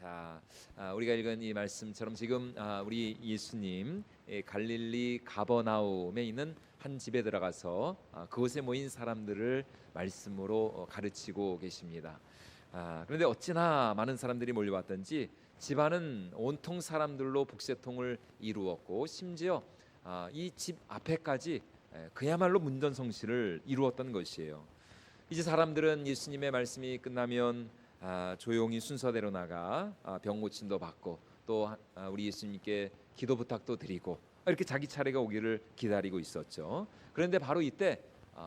자, 우리가 읽은 이 말씀처럼 지금 우리 예수님 갈릴리 가버나움에 있는 한 집에 들어가서 그곳에 모인 사람들을 말씀으로 가르치고 계십니다. 그런데 어찌나 많은 사람들이 몰려왔던지 집안은 온통 사람들로 북새통을 이루었고 심지어 이 집 앞에까지 그야말로 문전성시를 이루었던 것이에요. 이제 사람들은 예수님의 말씀이 끝나면 조용히 순서대로 나가 병 고침도 받고 또 우리 예수님께 기도 부탁도 드리고 이렇게 자기 차례가 오기를 기다리고 있었죠. 그런데 바로 이때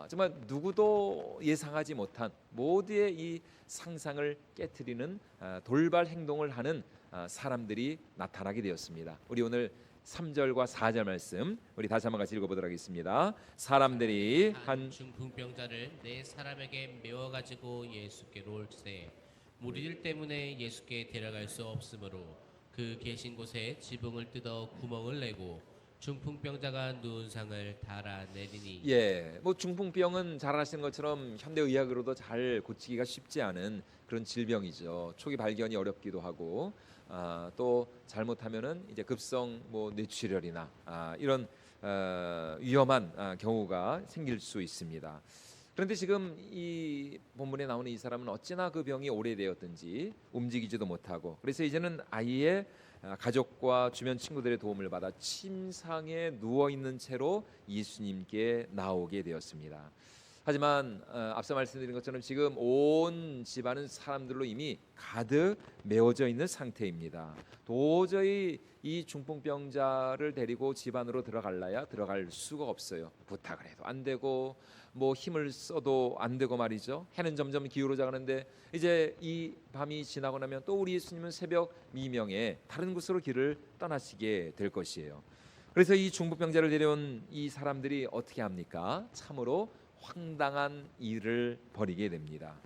정말 누구도 예상하지 못한 모두의 이 상상을 깨트리는 돌발 행동을 하는 사람들이 나타나게 되었습니다. 우리 오늘 3절과 4절 말씀 우리 다시 한번 같이 읽어보도록 하겠습니다. 사람들이 한 중풍병자를 네 사람에게 메워 가지고 예수께로 올세 무리들 때문에 예수께 데려갈 수 없으므로 그 계신 곳에 지붕을 뜯어 구멍을 내고 중풍병자가 누운 상을 달아내리니 뭐 중풍병은 잘 아시는 것처럼 현대 의학으로도 잘 고치기가 쉽지 않은 그런 질병이죠. 초기 발견이 어렵기도 하고 또 잘못하면은 이제 급성 뇌출혈이나 이런 위험한 경우가 생길 수 있습니다. 그런데 지금 이 본문에 나오는 이 사람은 어찌나 그 병이 오래되었든지 움직이지도 못하고 그래서 이제는 아이의 가족과 주변 친구들의 도움을 받아 침상에 누워 있는 채로 예수님께 나오게 되었습니다. 하지만 앞서 말씀드린 것처럼 지금 온 집안은 사람들로 이미 가득 메워져 있는 상태입니다. 도저히 이 중풍병자를 데리고 집 안으로 들어갈라야 들어갈 수가 없어요. 부탁을 해도 안 되고 힘을 써도 안 되고 말이죠. 해는 점점 기울어져 가는데 이제 이 밤이 지나고 나면 또 우리 예수님은 새벽 미명에 다른 곳으로 길을 떠나시게 될 것이에요. 그래서 이 중풍병자를 데려온 이 사람들이 어떻게 합니까? 참으로 황당한 일을 벌이게 됩니다.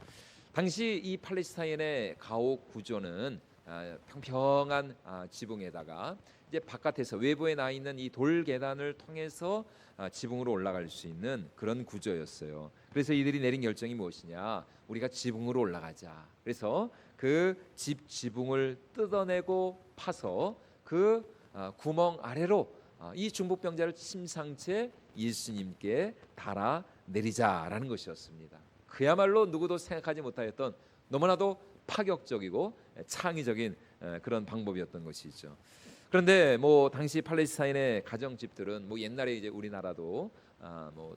당시 이 팔레스타인의 가옥 구조는 평평한 지붕에다가 이제 바깥에서 외부에 나 있는 이 돌 계단을 통해서 지붕으로 올라갈 수 있는 그런 구조였어요. 그래서 이들이 내린 결정이 무엇이냐? 우리가 지붕으로 올라가자. 그래서 그 집 지붕을 뜯어내고 파서 그 구멍 아래로 이 중풍병자를 침상채 예수님께 달아 내리자라는 것이었습니다. 그야말로 누구도 생각하지 못하였던 너무나도 파격적이고 창의적인 그런 방법이었던 것이죠. 그런데 당시 팔레스타인의 가정집들은 옛날에 이제 우리나라도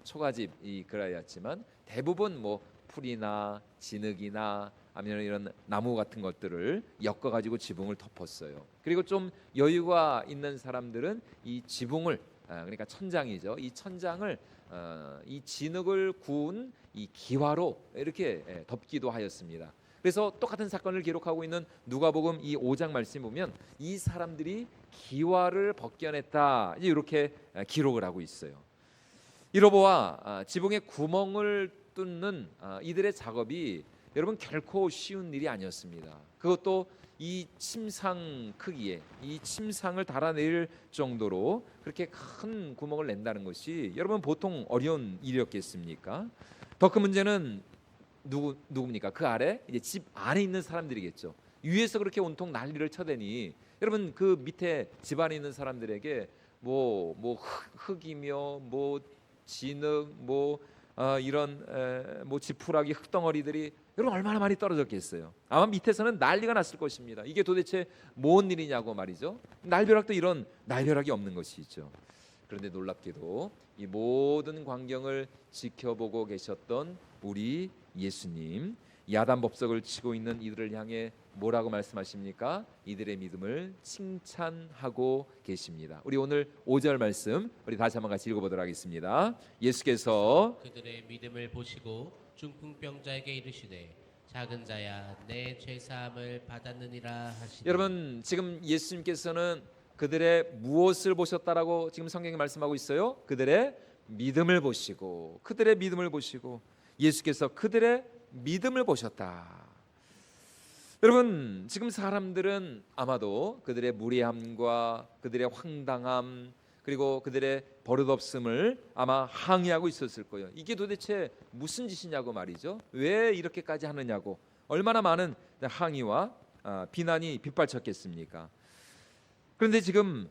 초가집이 그라였지만 대부분 풀이나 진흙이나 아니면 이런 나무 같은 것들을 엮어 가지고 지붕을 덮었어요. 그리고 좀 여유가 있는 사람들은 이 지붕을 그러니까 천장이죠. 이 천장을 이 진흙을 구운 이 기와로 이렇게 덮기도 하였습니다. 그래서 똑같은 사건을 기록하고 있는 누가복음 이 5장 말씀 보면 이 사람들이 기와를 벗겨냈다 이렇게 기록을 하고 있어요. 이로보아 지붕에 구멍을 뚫는 이들의 작업이 여러분 결코 쉬운 일이 아니었습니다. 그것도 이 침상 크기에 이 침상을 달아낼 정도로 그렇게 큰 구멍을 낸다는 것이 여러분 보통 어려운 일이었겠습니까? 더 큰 문제는 누굽니까? 그 아래 이제 집 안에 있는 사람들이겠죠. 위에서 그렇게 온통 난리를 쳐대니 여러분 그 밑에 집 안에 있는 사람들에게 흙이며 진흙 이런 지푸라기 흙덩어리들이 여러분 얼마나 많이 떨어졌겠어요. 아마 밑에서는 난리가 났을 것입니다. 이게 도대체 뭔 일이냐고 말이죠. 날벼락도 이런 날벼락이 없는 것이죠. 그런데 놀랍게도 이 모든 광경을 지켜보고 계셨던 우리 예수님, 야단법석을 치고 있는 이들을 향해 뭐라고 말씀하십니까? 이들의 믿음을 칭찬하고 계십니다. 우리 오늘 5절 말씀 우리 다시 한번 같이 읽어보도록 하겠습니다. 예수께서 그들의 믿음을 보시고 중풍병자에게 이르시되 작은 자야 내 죄사함을 받았느니라 하시니 여러분 지금 예수님께서는 그들의 무엇을 보셨다라고 지금 성경이 말씀하고 있어요? 그들의 믿음을 보시고 예수께서 그들의 믿음을 보셨다. 여러분 지금 사람들은 아마도 그들의 무례함과 그들의 황당함 그리고 그들의 버릇없음을 아마 항의하고 있었을 거예요. 이게 도대체 무슨 짓이냐고 말이죠. 왜 이렇게까지 하느냐고 얼마나 많은 항의와 비난이 빗발쳤겠습니까? 그런데 지금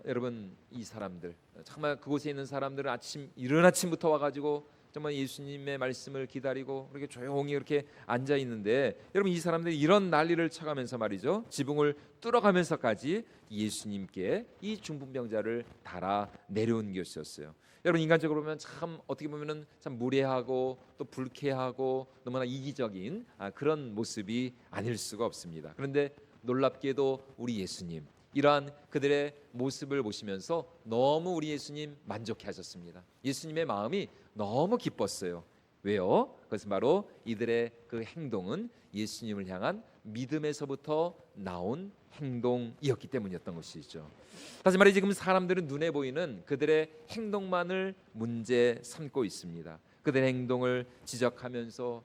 여러분 이 사람들 정말 그곳에 있는 사람들은 이른 아침부터 와가지고 정말 예수님의 말씀을 기다리고 그렇게 조용히 이렇게 앉아 있는데 여러분 이 사람들이 이런 난리를 쳐가면서 말이죠 지붕을 뚫어가면서까지 예수님께 이 중풍병자를 달아 내려온 것이었어요. 여러분 인간적으로 보면 참 어떻게 보면은 참 무례하고 또 불쾌하고 너무나 이기적인 그런 모습이 아닐 수가 없습니다. 그런데 놀랍게도 우리 예수님 이러한 그들의 모습을 보시면서 너무 우리 예수님 만족해 하셨습니다. 예수님의 마음이 너무 기뻤어요. 왜요? 그것은 바로 이들의 그 행동은 예수님을 향한 믿음에서부터 나온 행동이었기 때문이었던 것이죠. 다시 말해 지금 사람들은 눈에 보이는 그들의 행동만을 문제 삼고 있습니다. 그들의 행동을 지적하면서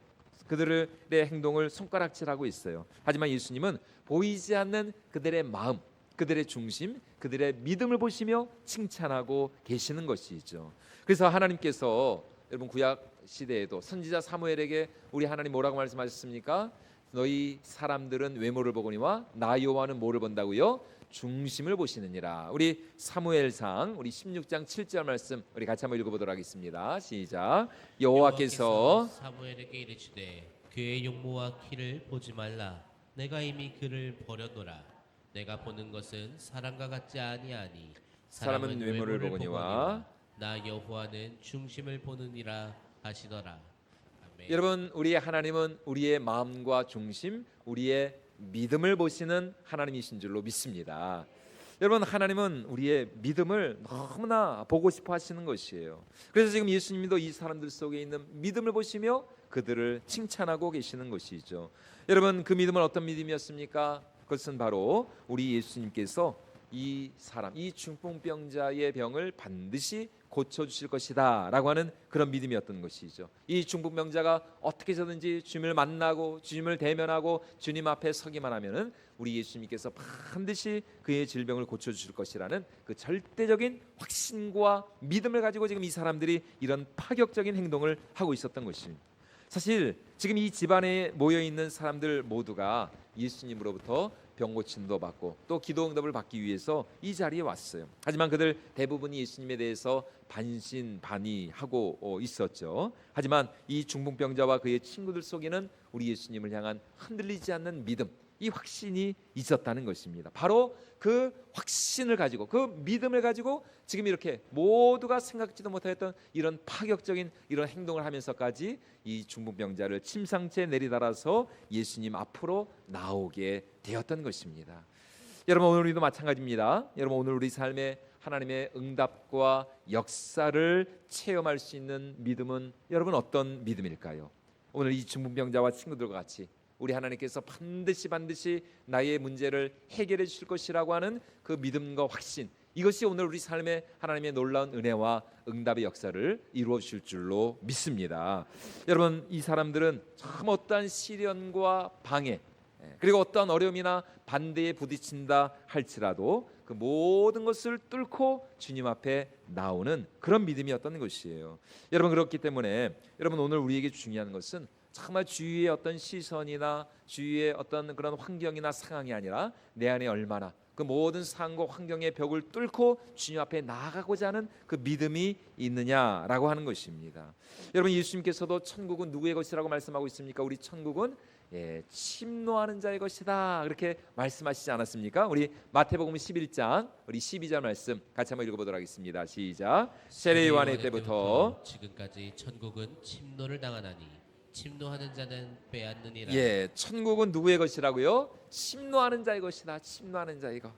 그들의 행동을 손가락질하고 있어요. 하지만 예수님은 보이지 않는 그들의 마음, 그들의 중심, 그들의 믿음을 보시며 칭찬하고 계시는 것이죠. 그래서 하나님께서 여러분 구약 시대에도 선지자 사무엘에게 우리 하나님 뭐라고 말씀하셨습니까? 너희 사람들은 외모를 보거니와 나 여호와는 뭐를 본다고요? 중심을 보시느니라. 우리 사무엘상 우리 16장 7절 말씀 우리 같이 한번 읽어보도록 하겠습니다. 시작. 여호와께서 사무엘에게 이르시되 그의 용모와 키를 보지 말라. 내가 이미 그를 버려노라. 내가 보는 것은 사람과 같지 아니하니 사람은 외모를 보거니와 나 여호와는 중심을 보느니라 하시더라. 아멘. 여러분 우리 하나님은 우리의 마음과 중심, 우리의 믿음을 보시는 하나님이신 줄로 믿습니다. 여러분 하나님은 우리의 믿음을 너무나 보고 싶어 하시는 것이에요. 그래서 지금 예수님도 이 사람들 속에 있는 믿음을 보시며 그들을 칭찬하고 계시는 것이죠. 여러분 그 믿음은 어떤 믿음이었습니까? 그것은 바로 우리 예수님께서 이 사람, 이 중풍병자의 병을 반드시 고쳐주실 것이다 라고 하는 그런 믿음이었던 것이죠. 이 중풍병자가 어떻게 해서든지 주님을 만나고 주님을 대면하고 주님 앞에 서기만 하면은 우리 예수님께서 반드시 그의 질병을 고쳐주실 것이라는 그 절대적인 확신과 믿음을 가지고 지금 이 사람들이 이런 파격적인 행동을 하고 있었던 것입니다. 사실 지금 이 집안에 모여있는 사람들 모두가 예수님으로부터 병 고침도 받고 또 기도 응답을 받기 위해서 이 자리에 왔어요. 하지만 그들 대부분이 예수님에 대해서 반신반의하고 있었죠. 하지만 이 중풍병자와 그의 친구들 속에는 우리 예수님을 향한 흔들리지 않는 믿음, 이 확신이 있었다는 것입니다. 바로 그 확신을 가지고 그 믿음을 가지고 지금 이렇게 모두가 생각지도 못했던 이런 파격적인 이런 행동을 하면서까지 이 중풍병자를 침상체에 내리달아서 예수님 앞으로 나오게 되었던 것입니다. 여러분 오늘 우리도 마찬가지입니다. 여러분 오늘 우리 삶에 하나님의 응답과 역사를 체험할 수 있는 믿음은 여러분 어떤 믿음일까요? 오늘 이 중풍병자와 친구들과 같이 우리 하나님께서 반드시 나의 문제를 해결해 주실 것이라고 하는 그 믿음과 확신, 이것이 오늘 우리 삶에 하나님의 놀라운 은혜와 응답의 역사를 이루어 주실 줄로 믿습니다. 여러분 이 사람들은 참 어떠한 시련과 방해 그리고 어떠한 어려움이나 반대에 부딪힌다 할지라도 그 모든 것을 뚫고 주님 앞에 나오는 그런 믿음이었던 것이에요. 여러분 그렇기 때문에 여러분 오늘 우리에게 중요한 것은 정말 주위의 어떤 시선이나 주위의 어떤 그런 환경이나 상황이 아니라 내 안에 얼마나 그 모든 상황과 환경의 벽을 뚫고 주님 앞에 나아가고자 하는 그 믿음이 있느냐라고 하는 것입니다. 여러분 예수님께서도 천국은 누구의 것이라고 말씀하고 있습니까? 우리 천국은 침노하는 자의 것이다 그렇게 말씀하시지 않았습니까? 우리 마태복음 11장 우리 12절 말씀 같이 한번 읽어보도록 하겠습니다. 시작. 세례 요한의 때부터 지금까지 천국은 침노를 당하나니 침노하는 자는 빼앗느니라. 천국은 누구의 것이라고요? 침노하는 자의 것이다. 침노하는 자의 것.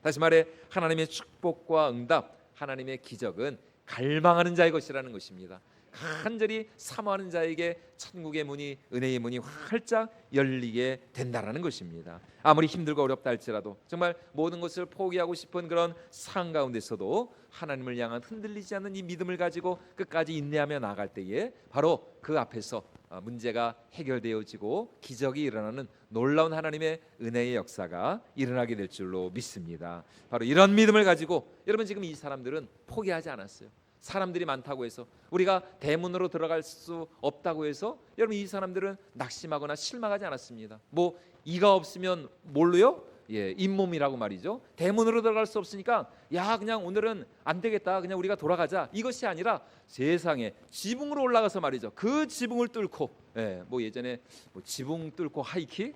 다시 말해 하나님의 축복과 응답, 하나님의 기적은 갈망하는 자의 것이라는 것입니다. 간절히 사모하는 자에게 천국의 문이, 은혜의 문이 활짝 열리게 된다라는 것입니다. 아무리 힘들고 어렵다 할지라도 정말 모든 것을 포기하고 싶은 그런 상황 가운데서도 하나님을 향한 흔들리지 않는 이 믿음을 가지고 끝까지 인내하며 나아갈 때에 바로 그 앞에서 문제가 해결되어지고 기적이 일어나는 놀라운 하나님의 은혜의 역사가 일어나게 될 줄로 믿습니다. 바로 이런 믿음을 가지고 여러분 지금 이 사람들은 포기하지 않았어요. 사람들이 많다고 해서, 우리가 대문으로 들어갈 수 없다고 해서 여러분 이 사람들은 낙심하거나 실망하지 않았습니다. 뭐 이가 없으면 뭘로요? 잇몸이라고 말이죠. 대문으로 들어갈 수 없으니까 야 그냥 오늘은 안 되겠다, 그냥 우리가 돌아가자, 이것이 아니라 세상에 지붕으로 올라가서 말이죠. 그 지붕을 뚫고 뭐 예전에 뭐 지붕 뚫고 하이킥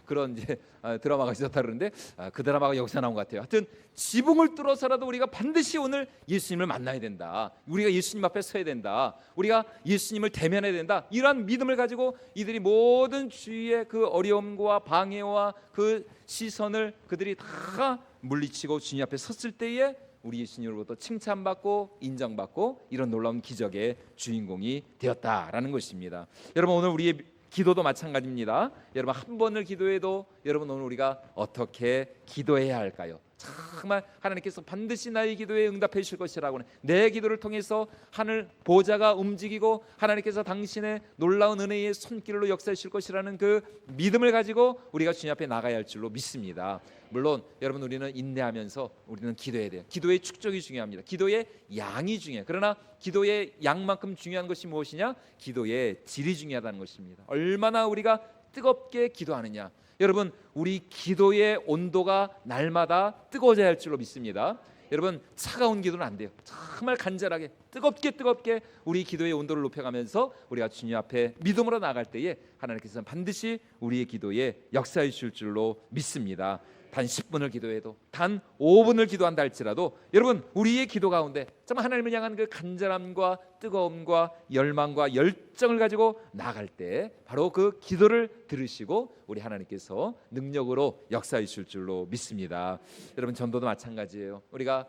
그런 이제 드라마가 있었다 그러는데 그 드라마가 여기서 나온 것 같아요. 하여튼 지붕을 뚫어서라도 우리가 반드시 오늘 예수님을 만나야 된다, 우리가 예수님 앞에 서야 된다, 우리가 예수님을 대면해야 된다, 이러한 믿음을 가지고 이들이 모든 주위의 그 어려움과 방해와 그 시선을 그들이 다 물리치고 주님 앞에 섰을 때에 우리 예수님으로부터 칭찬받고 인정받고 이런 놀라운 기적의 주인공이 되었다라는 것입니다. 여러분 오늘 우리의 기도도 마찬가지입니다. 여러분 한 번을 기도해도 여러분 오늘 우리가 어떻게 기도해야 할까요? 정말 하나님께서 반드시 나의 기도에 응답해 주실 것이라고는, 내 기도를 통해서 하늘 보좌가 움직이고 하나님께서 당신의 놀라운 은혜의 손길로 역사해 주실 것이라는 그 믿음을 가지고 우리가 주님 앞에 나가야 할 줄로 믿습니다. 물론 여러분 우리는 인내하면서 우리는 기도해야 돼요. 기도의 축적이 중요합니다. 기도의 양이 중요해요. 그러나 기도의 양만큼 중요한 것이 무엇이냐? 기도의 질이 중요하다는 것입니다. 얼마나 우리가 뜨겁게 기도하느냐. 여러분 우리 기도의 온도가 날마다 뜨거워져야 할 줄로 믿습니다. 여러분 차가운 기도는 안 돼요. 정말 간절하게 뜨겁게 우리 기도의 온도를 높여가면서 우리가 주님 앞에 믿음으로 나아갈 때에 하나님께서는 반드시 우리의 기도에 역사해 주실 줄로 믿습니다. 단 10분을 기도해도, 단 5분을 기도한다 할지라도 여러분 우리의 기도 가운데 정말 하나님을 향한 그 간절함과 뜨거움과 열망과 열정을 가지고 나아갈 때 바로 그 기도를 들으시고 우리 하나님께서 능력으로 역사해 주실 줄로 믿습니다. 여러분 전도도 마찬가지예요. 우리가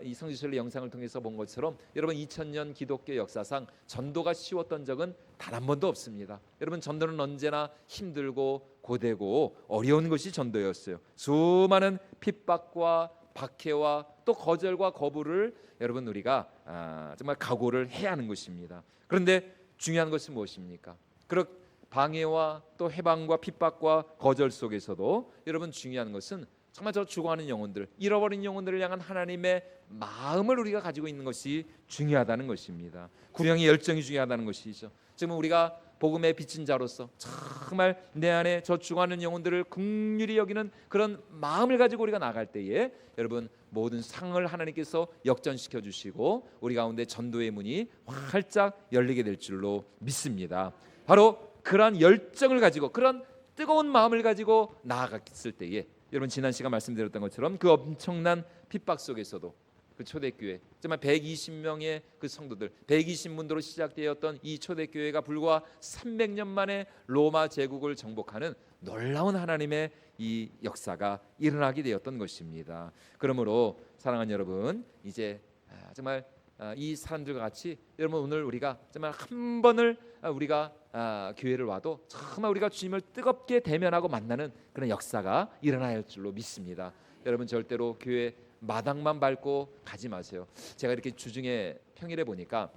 이 성지순례 영상을 통해서 본 것처럼 여러분 2000년 기독교 역사상 전도가 쉬웠던 적은 단 한 번도 없습니다. 여러분 전도는 언제나 힘들고 고되고 어려운 것이 전도였어요. 수많은 핍박과 박해와 또 거절과 거부를 여러분 우리가 정말 각오를 해야 하는 것입니다. 그런데 중요한 것은 무엇입니까? 그렇 방해와 또 해방과 핍박과 거절 속에서도 여러분 중요한 것은 정말 저 죽어가는 영혼들, 잃어버린 영혼들을 향한 하나님의 마음을 우리가 가지고 있는 것이 중요하다는 것입니다. 구령의 열정이 중요하다는 것이죠. 지금 우리가 복음의 빚진 자로서 정말 내 안에 저 죽어가는 영혼들을 긍휼히 여기는 그런 마음을 가지고 우리가 나갈 때에 여러분 모든 상을 하나님께서 역전시켜 주시고 우리 가운데 전도의 문이 활짝 열리게 될 줄로 믿습니다. 바로 그러한 열정을 가지고 그런 뜨거운 마음을 가지고 나아갔을 때에 여러분 지난 시간 말씀드렸던 것처럼 그 엄청난 핍박 속에서도 그 초대교회 정말 120명의 그 성도들 120문도로 시작되었던 이 초대교회가 불과 300년 만에 로마 제국을 정복하는 놀라운 하나님의 이 역사가 일어나게 되었던 것입니다. 그러므로 사랑하는 여러분 이제 정말 이 사람들과 같이 여러분 오늘 우리가 정말 한 번을 우리가 교회를 와도 정말 우리가 주님을 뜨겁게 대면하고 만나는 그런 역사가 일어나야 할 줄로 믿습니다. 여러분 절대로 교회 마당만 밟고 가지 마세요. 제가 이렇게 주중에 평일에 보니까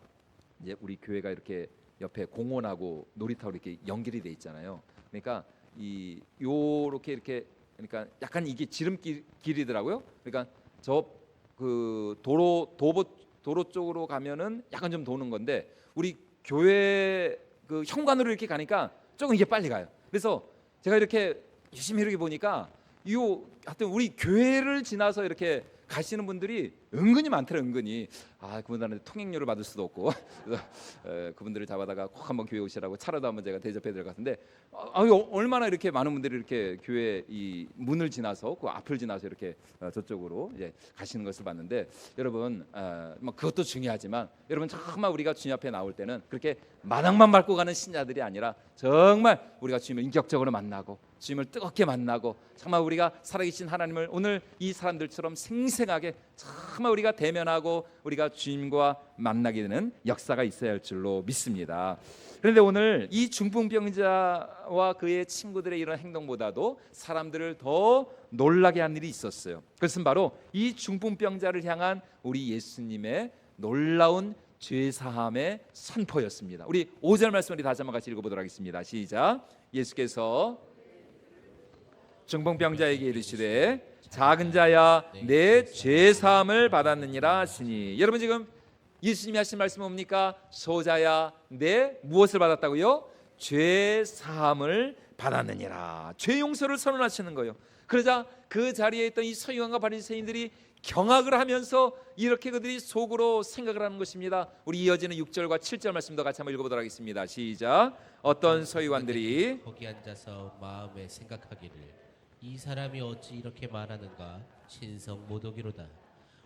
이제 우리 교회가 이렇게 옆에 공원하고 놀이터로 이렇게 연결이 돼 있잖아요. 그러니까 이 요렇게 이렇게 그러니까 약간 이게 지름길이더라고요. 그러니까 저 그 도로 쪽으로 가면은 약간 좀 도는 건데 우리 교회 그 현관으로 이렇게 가니까 조금 이게 빨리 가요. 그래서 제가 이렇게 열심히 이렇게 보니까 하여튼 우리 교회를 지나서 이렇게 가시는 분들이 은근히 많더라고요. 은근히 그분들한테 통행료를 받을 수도 없고 그래서 그분들을 잡아다가 꼭 한번 교회 오시라고 차라도 한번 제가 대접해 드릴 것 같은데 얼마나 이렇게 많은 분들이 이렇게 교회 이 문을 지나서 그 앞을 지나서 이렇게 저쪽으로 이제 가시는 것을 봤는데 여러분 뭐 그것도 중요하지만 여러분 정말 우리가 주님 앞에 나올 때는 그렇게 마당만 밟고 가는 신자들이 아니라 정말 우리가 주님을 인격적으로 만나고 주님을 뜨겁게 만나고 정말 우리가 살아계신 하나님을 오늘 이 사람들처럼 생생하게 정말 우리가 대면하고 우리가 주님과 만나게 되는 역사가 있어야 할 줄로 믿습니다. 그런데 오늘 이 중풍병자와 그의 친구들의 이런 행동보다도 사람들을 더 놀라게 한 일이 있었어요. 그것은 바로 이 중풍병자를 향한 우리 예수님의 놀라운 죄사함의 선포였습니다. 우리 5절 말씀 우리 다시 한번 같이 읽어보도록 하겠습니다. 시작. 예수께서 중풍병자에게 이르시되 작은 자야 내 죄사함을 받았느니라 하시니. 여러분 지금 예수님이 하신 말씀은 뭡니까? 소자야, 내 무엇을 받았다고요? 죄 사함을 받았느니라. 죄 용서를 선언하시는 거예요. 그러자 그 자리에 있던 이 서기관과 바리새인들이 경악을 하면서 이렇게 그들이 속으로 생각을 하는 것입니다. 우리 이어지는 6절과 7절 말씀도 같이 한번 읽어보도록 하겠습니다. 시작. 어떤 서기관들이 거기 앉아서 마음에 생각하기를 이 사람이 어찌 이렇게 말하는가 신성 모독이로다.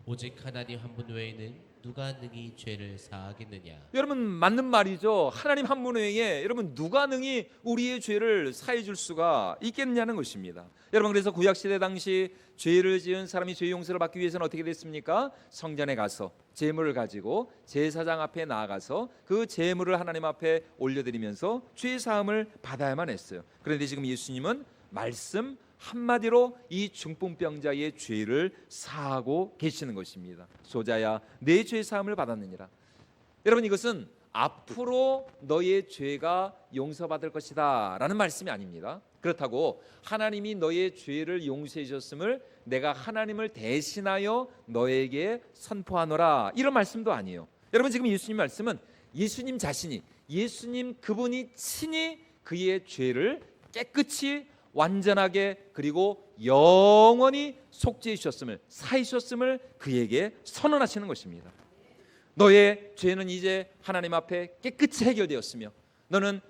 오직 하나님 한 분 외에는 누가 능히 죄를 사하겠느냐. 여러분 맞는 말이죠. 하나님 한 분 외에 여러분 누가 능히 우리의 죄를 사해 줄 수가 있겠느냐는 것입니다. 여러분 그래서 구약 시대 당시 죄를 지은 사람이 죄 용서를 받기 위해서는 어떻게 됐습니까? 성전에 가서 제물을 가지고 제사장 앞에 나아가서 그 제물을 하나님 앞에 올려드리면서 죄 사함을 받아야만 했어요. 그런데 지금 예수님은 말씀 한마디로 이 중풍병자의 죄를 사하고 계시는 것입니다. 소자야, 내 죄 사함을 받았느니라. 여러분 이것은 앞으로 너의 죄가 용서받을 것이다 라는 말씀이 아닙니다. 그렇다고 하나님이 너의 죄를 용서해 주셨음을 내가 하나님을 대신하여 너에게 선포하노라 이런 말씀도 아니에요. 여러분 지금 예수님 말씀은 예수님 자신이 예수님 그분이 친히 그의 죄를 깨끗이 완전하게 그리고 영원히 속죄해 주셨음을 사해 주셨음을 그에게 선언하시는 것입니다. 너의 죄는 이제 하나님 앞에 깨끗이 해결되었으며 너는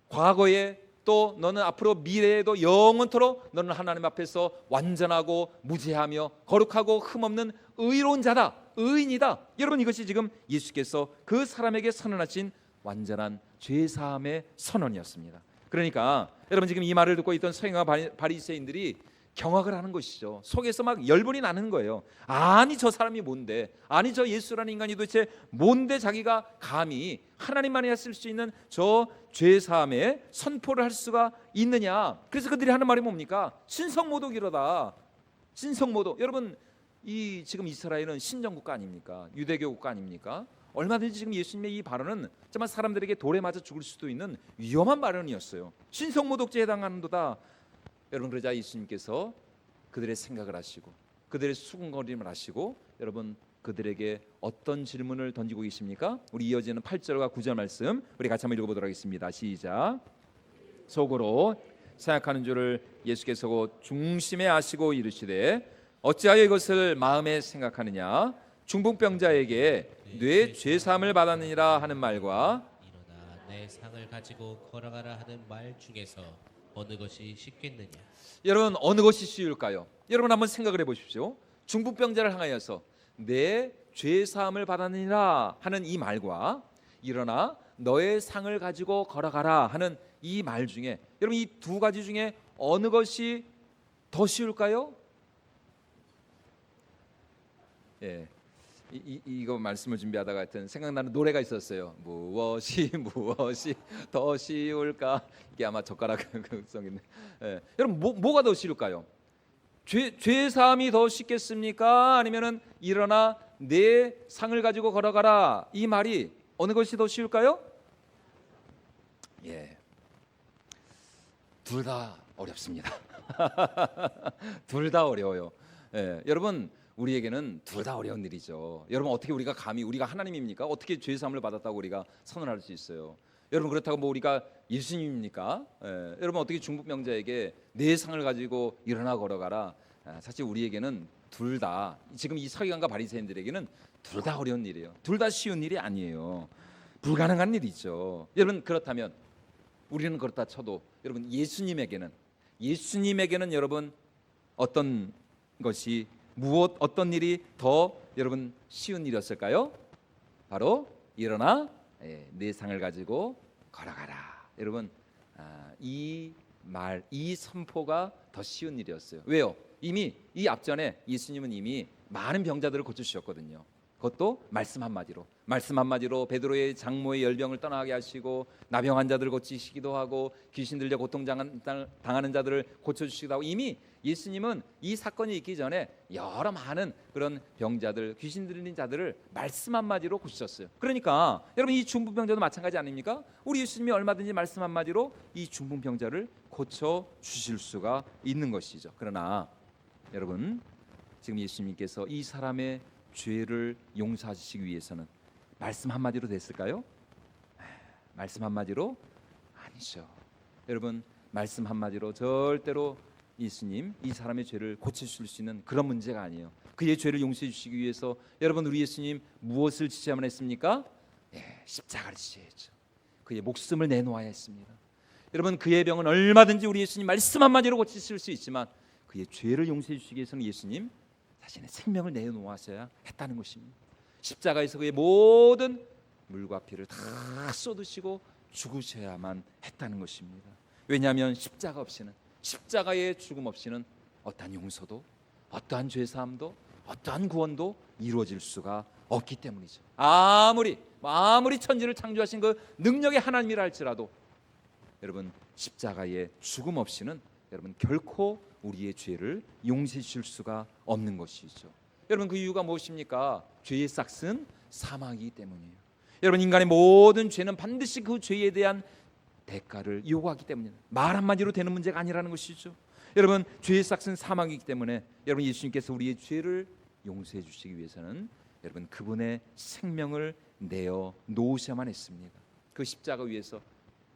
과거에 또 너는 앞으로 미래에도 영원토록 너는 하나님 앞에서 완전하고 무죄하며 거룩하고 흠없는 의로운 자다, 의인이다. 여러분 이것이 지금 예수께서 그 사람에게 선언하신 완전한 죄사함의 선언이었습니다. 그러니까 여러분 지금 이 말을 듣고 있던 서기관과 바리새인들이 경악을 하는 것이죠. 속에서 막 열불이 나는 거예요. 아니 저 사람이 뭔데, 아니 저 예수라는 인간이 도대체 뭔데 자기가 감히 하나님만이 했을 수 있는 저 죄사함의 선포를 할 수가 있느냐. 그래서 그들이 하는 말이 뭡니까? 신성모독이로다. 신성모독. 여러분 이 지금 이스라엘은 신정국가 아닙니까? 유대교 국가 아닙니까? 얼마든지 지금 예수님의 이 발언은 정말 사람들에게 돌에 맞아 죽을 수도 있는 위험한 발언이었어요. 신성모독죄에 해당하는도다. 여러분 그러자 예수님께서 그들의 생각을 하시고 그들의 수군거림을 하시고 여러분 그들에게 어떤 질문을 던지고 계십니까? 우리 이어지는 8절과 9절 말씀 우리 같이 한번 읽어보도록 하겠습니다. 시작. 속으로 생각하는 줄을 예수께서 곧 중심에 아시고 이르시되 어찌하여 이것을 마음에 생각하느냐. 중풍병자에게 뇌 죄사함을 받았느니라 하는 말과 일어나 내 상을 가지고 걸어가라 하는 말 중에서 어느 것이 쉽겠느냐. 여러분 어느 것이 쉬울까요? 여러분 한번 생각을 해보십시오. 중풍병자를 향하여서 내 죄사함을 받았느니라 하는 이 말과 일어나 너의 상을 가지고 걸어가라 하는 이 말 중에 여러분 이 두 가지 중에 어느 것이 더 쉬울까요? 예. 이거 말씀을 준비하다가 하여튼 생각나는 노래가 있었어요. 무엇이 더 쉬울까? 이게 아마 젓가락 성인데. 예. 여러분 뭐가 더 쉬울까요? 죄 사함이 더 쉽겠습니까? 아니면은 일어나 내 상을 가지고 걸어가라 이 말이 어느 것이 더 쉬울까요? 예. 둘 다 어렵습니다. 둘 다 어려워요. 예. 여러분 우리에게는 둘 다 어려운 일이죠. 여러분 어떻게 우리가 감히 우리가 하나님입니까? 어떻게 죄 사함을 받았다고 우리가 선언할 수 있어요? 여러분 그렇다고 뭐 우리가 예수님입니까? 여러분 어떻게 중풍병자에게 내 상을 가지고 일어나 걸어가라? 사실 우리에게는 둘 다 지금 이 서기관과 바리새인들에게는 둘 다 어려운 일이에요. 둘 다 쉬운 일이 아니에요. 불가능한 일이죠. 여러분 그렇다면 우리는 그렇다 쳐도 여러분 예수님에게는 여러분 어떤 것이 어떤 일이 더 여러분 쉬운 일이었을까요? 바로 일어나 내 상을 가지고 걸어가라. 여러분 이 선포가 더 쉬운 일이었어요. 왜요? 이미 이 앞전에 예수님은 이미 많은 병자들을 고쳐주셨거든요. 그것도 말씀 한마디로 베드로의 장모의 열병을 떠나게 하시고 나병 환자들을 고치시기도 하고 귀신 들려 고통당하는 자들을 고쳐주시기도 하고 이미 예수님은 이 사건이 있기 전에 여러 많은 그런 병자들 귀신 들린 자들을 말씀 한마디로 고치셨어요. 그러니까 여러분 이 중풍병자도 마찬가지 아닙니까? 우리 예수님이 얼마든지 말씀 한마디로 이 중풍병자를 고쳐주실 수가 있는 것이죠. 그러나 여러분 지금 예수님께서 이 사람의 죄를 용서하시기 위해서는 말씀 한마디로 됐을까요? 말씀 한마디로 아니죠. 여러분, 말씀 한마디로 절대로 예수님 이 사람의 죄를 고치실 수 있는 그런 문제가 아니에요. 그의 죄를 용서해 주시기 위해서 여러분, 우리 예수님 무엇을 지시하면 했습니까? 십자가를 지시했죠. 그의 목숨을 내놓아야 했습니다. 여러분, 그의 병은 얼마든지 우리 예수님 말씀 한마디로 고치실 수 있지만 그의 죄를 용서해 주시기 위해서는 예수님 자신의 생명을 내놓으셔야 했다는 것입니다. 십자가에서 그의 모든 물과 피를 다 쏟으시고 죽으셔야만 했다는 것입니다. 왜냐하면 십자가 없이는, 십자가의 죽음 없이는 어떠한 용서도, 어떠한 죄사함도, 어떠한 구원도 이루어질 수가 없기 때문이죠. 아무리 천지를 창조하신 그 능력의 하나님이라 할지라도 여러분, 십자가의 죽음 없이는 여러분 결코 우리의 죄를 용서해 주실 수가 없는 것이죠. 여러분, 그 이유가 무엇입니까? 죄의 싹은 사망이기 때문이에요. 여러분, 인간의 모든 죄는 반드시 그 죄에 대한 대가를 요구하기 때문입니다. 말 한마디로 되는 문제가 아니라는 것이죠. 여러분, 죄의 싹은 사망이기 때문에 여러분, 예수님께서 우리의 죄를 용서해 주시기 위해서는 여러분 그분의 생명을 내어 놓으셔야만 했습니다. 그 십자가 위에서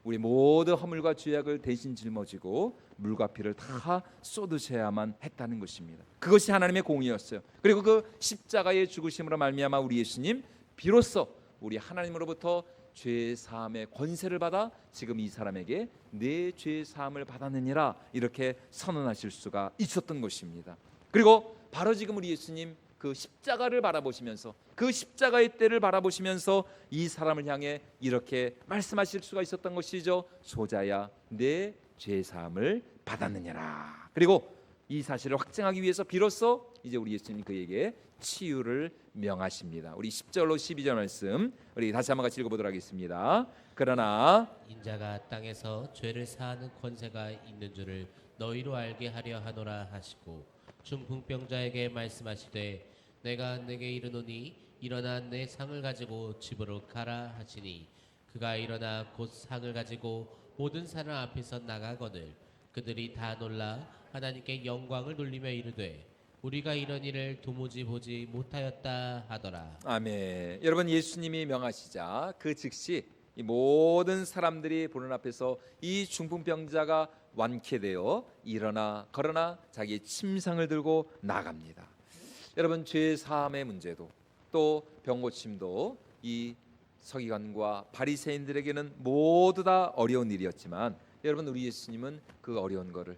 우리 모든 허물과 죄악을 대신 짊어지고 물과 피를 다 쏟으셔야만 했다는 것입니다. 그것이 하나님의 공의였어요. 그리고 그 십자가의 죽으심으로 말미암아 우리 예수님 비로소 우리 하나님으로부터 죄 사함의 권세를 받아 지금 이 사람에게 내 죄 사함을 받았느니라 이렇게 선언하실 수가 있었던 것입니다. 그리고 바로 지금 우리 예수님 그 십자가를 바라보시면서, 그 십자가의 때를 바라보시면서 이 사람을 향해 이렇게 말씀하실 수가 있었던 것이죠. 소자야, 내 죄 사함을 받았느냐라. 그리고 이 사실을 확증하기 위해서 비로소 이제 우리 예수님 그에게 치유를 명하십니다. 우리 10절로 12절 말씀 우리 다시 한번 같이 읽어보도록 하겠습니다. 그러나 인자가 땅에서 죄를 사하는 권세가 있는 줄을 너희로 알게 하려 하노라 하시고 중풍병자에게 말씀하시되 내가 내게 이르노니 일어나 내 상을 가지고 집으로 가라 하시니 그가 일어나 곧 상을 가지고 모든 사람 앞에서 나가거늘 그들이 다 놀라 하나님께 영광을 돌리며 이르되 우리가 이런 일을 도무지 보지 못하였다 하더라. 아멘. 여러분, 예수님이 명하시자 그 즉시 이 모든 사람들이 보는 앞에서 이 중풍병자가 완쾌되어 일어나 걸어나 자기의 침상을 들고 나갑니다. 여러분, 죄 사함의 문제도 또 병고침도 이 서기관과 바리새인들에게는 모두 다 어려운 일이었지만 여러분, 우리 예수님은 그 어려운 거를,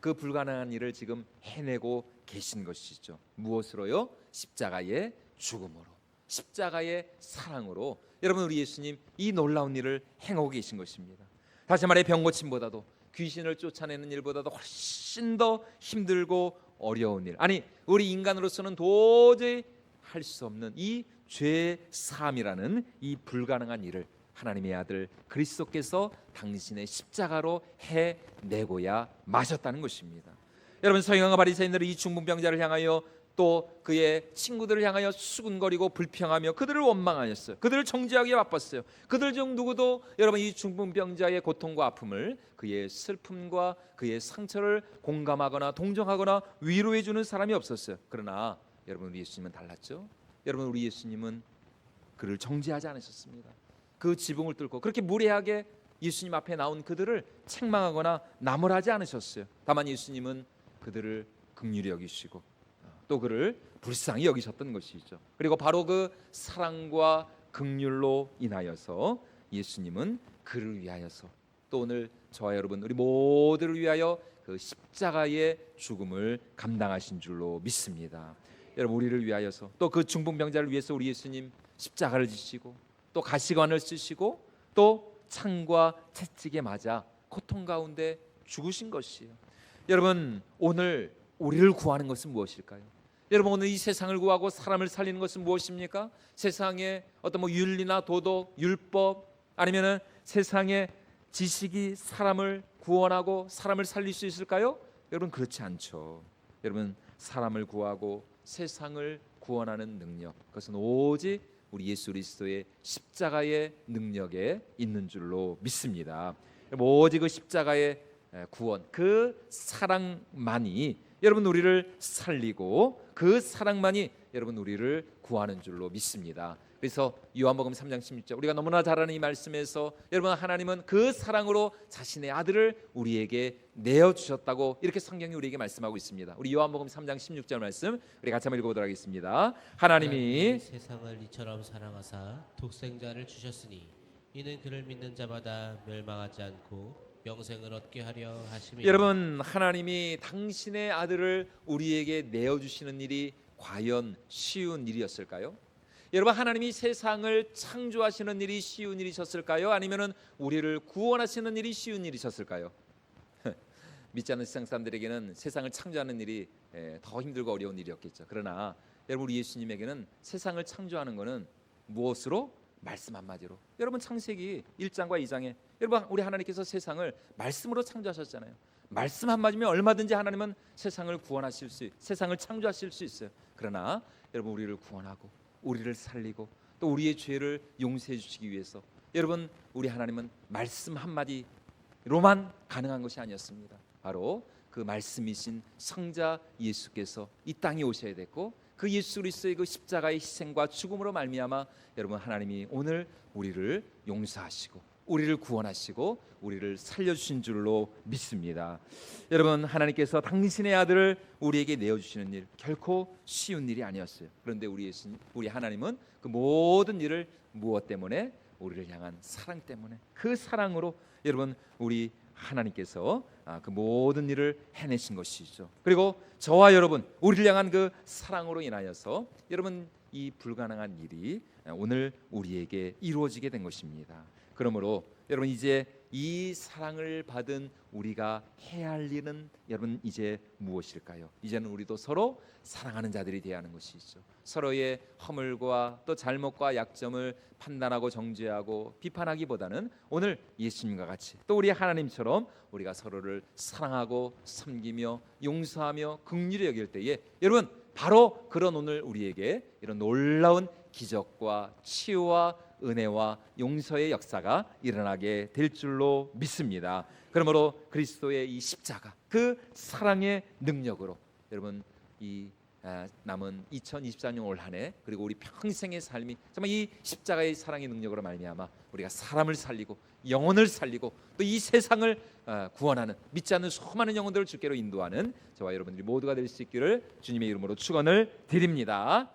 그 불가능한 일을 지금 해내고 계신 것이죠. 무엇으로요? 십자가의 죽음으로, 십자가의 사랑으로 여러분, 우리 예수님 이 놀라운 일을 행하고 계신 것입니다. 다시 말해 병고침보다도, 귀신을 쫓아내는 일보다도 훨씬 더 힘들고 어려운 일, 아니 우리 인간으로서는 도저히 할 수 없는 이 죄 사함이라는 이 불가능한 일을 하나님의 아들 그리스도께서 당신의 십자가로 해내고야 마셨다는 것입니다. 여러분, 서기관과 바리새인들은 이 중풍병자를 향하여 또 그의 친구들을 향하여 수군거리고 불평하며 그들을 원망하였어요. 그들을 정죄하기에 바빴어요. 그들 중 누구도 여러분 이 중풍병자의 고통과 아픔을, 그의 슬픔과 그의 상처를 공감하거나 동정하거나 위로해 주는 사람이 없었어요. 그러나 여러분, 우리 예수님은 달랐죠. 여러분, 우리 예수님은 그를 정죄하지 않으셨습니다. 그 지붕을 뚫고 그렇게 무례하게 예수님 앞에 나온 그들을 책망하거나 나무라지 않으셨어요. 다만 예수님은 그들을 긍휼히 여기시고 또 그를 불쌍히 여기셨던 것이죠. 그리고 바로 그 사랑과 긍휼로 인하여서 예수님은 그를 위하여서 또 오늘 저와 여러분 우리 모두를 위하여 그 십자가의 죽음을 감당하신 줄로 믿습니다. 여러분, 우리를 위하여서 또 그 중풍병자를 위해서 우리 예수님 십자가를 지시고 또 가시관을 쓰시고 또 창과 채찍에 맞아 고통 가운데 죽으신 것이에요. 여러분, 오늘 우리를 구하는 것은 무엇일까요? 여러분, 오늘 이 세상을 구하고 사람을 살리는 것은 무엇입니까? 세상의 어떤 윤리나 도덕, 율법, 아니면은 세상의 지식이 사람을 구원하고 사람을 살릴 수 있을까요? 여러분, 그렇지 않죠. 여러분, 사람을 구하고 세상을 구원하는 능력, 그것은 오직 우리 예수 그리스도의 십자가의 능력에 있는 줄로 믿습니다. 오직 그 십자가의 구원, 그 사랑만이 여러분 우리를 살리고 그 사랑만이 여러분 우리를 구하는 줄로 믿습니다. 그래서 요한복음 3장 16절 우리가 너무나 잘 아는 이 말씀에서 여러분 하나님은 그 사랑으로 자신의 아들을 우리에게 내어주셨다고 이렇게 성경이 우리에게 말씀하고 있습니다. 우리 요한복음 3장 16절 말씀 우리 같이 한번 읽어보도록 하겠습니다. 하나님이 세상을 이처럼 사랑하사 독생자를 주셨으니 이는 그를 믿는 자마다 멸망하지 않고 영생을 얻게 하려 하심이라. 여러분 하나님이 당신의 아들을 우리에게 내어주시는 일이 과연 쉬운 일이었을까요? 여러분 하나님이 세상을 창조하시는 일이 쉬운 일이셨을까요? 아니면은 우리를 구원하시는 일이 쉬운 일이셨을까요? 믿지 않는 세상 사람들에게는 세상을 창조하는 일이 더 힘들고 어려운 일이었겠죠. 그러나 여러분 우리 예수님에게는 세상을 창조하는 것은 무엇으로? 말씀 한마디로. 여러분 창세기 1장과 2장에 여러분 우리 하나님께서 세상을 말씀으로 창조하셨잖아요. 말씀 한마디면 얼마든지 하나님은 세상을 구원하실 수, 세상을 창조하실 수 있어요. 그러나 여러분 우리를 구원하고 우리를 살리고 또 우리의 죄를 용서해 주시기 위해서 여러분 우리 하나님은 말씀 한마디로만 가능한 것이 아니었습니다. 바로 그 말씀이신 성자 예수께서 이 땅에 오셔야 됐고 그 예수 그리스도의 그 십자가의 희생과 죽음으로 말미암아 여러분 하나님이 오늘 우리를 용서하시고 우리를 구원하시고 우리를 살려주신 줄로 믿습니다. 여러분 하나님께서 당신의 아들을 우리에게 내어주시는 일 결코 쉬운 일이 아니었어요. 그런데 우리 하나님은 그 모든 일을 무엇 때문에? 우리를 향한 사랑 때문에 그 사랑으로 여러분 우리 하나님께서 그 모든 일을 해내신 것이죠. 그리고 저와 여러분 우리를 향한 그 사랑으로 인하여서 여러분 이 불가능한 일이 오늘 우리에게 이루어지게 된 것입니다. 그러므로 여러분 이제 이 사랑을 받은 우리가 해야 할 일은 여러분 이제 무엇일까요? 이제는 우리도 서로 사랑하는 자들이 되어야 하는 것이죠. 서로의 허물과 또 잘못과 약점을 판단하고 정죄하고 비판하기보다는 오늘 예수님과 같이 또 우리 하나님처럼 우리가 서로를 사랑하고 섬기며 용서하며 긍휼히 여길 때에 여러분 바로 그런 오늘 우리에게 이런 놀라운 기적과 치유와 은혜와 용서의 역사가 일어나게 될 줄로 믿습니다. 그러므로 그리스도의 이 십자가 그 사랑의 능력으로 여러분 이 남은 2024년 올 한 해 그리고 우리 평생의 삶이 정말 이 십자가의 사랑의 능력으로 말미암아 우리가 사람을 살리고 영혼을 살리고 또 이 세상을 구원하는 믿지 않는 수많은 영혼들을 주께로 인도하는 저와 여러분들이 모두가 될 수 있기를 주님의 이름으로 축원을 드립니다.